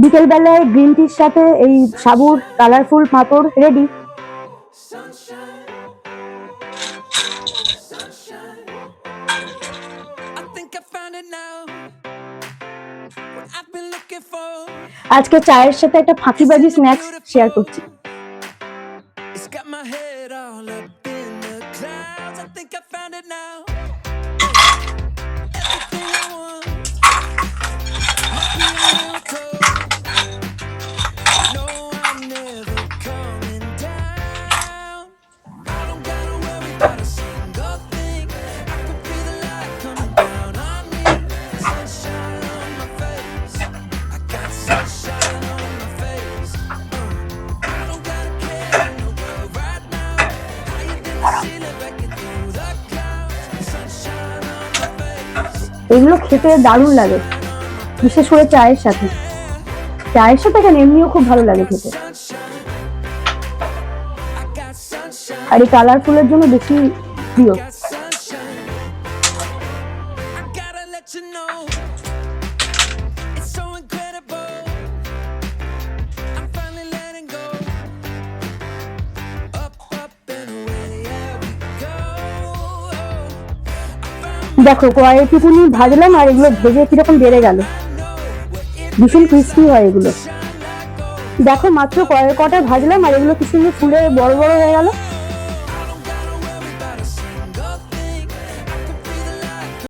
বিকেল বেলায় গ্রিন টির সাথে এই সাবুর কালারফুল পাঁপড় রেডি। আজকে চায়ের সাথে একটা ফাঁকিবাজি স্ন্যাক্স শেয়ার করছি। এগুলো খেতে দারুণ লাগে, বিশেষ করে চায়ের সাথে। চায়ের সাথে কেন, এমনিও খুব ভালো লাগে খেতে। আর এই কালারফুলের জন্য বেশি প্রিয়। দেখো কয়েকটুকুনি ভাজলাম আর এগুলো ভেজে কিরকম বেড়ে গেল, ভীষণ ক্রিস্পি হয় এগুলো। দেখো মাত্র কয়েক কটা ভাজলাম আর এগুলো কি সুন্দর ফুলে বড় বড় হয়ে গেল।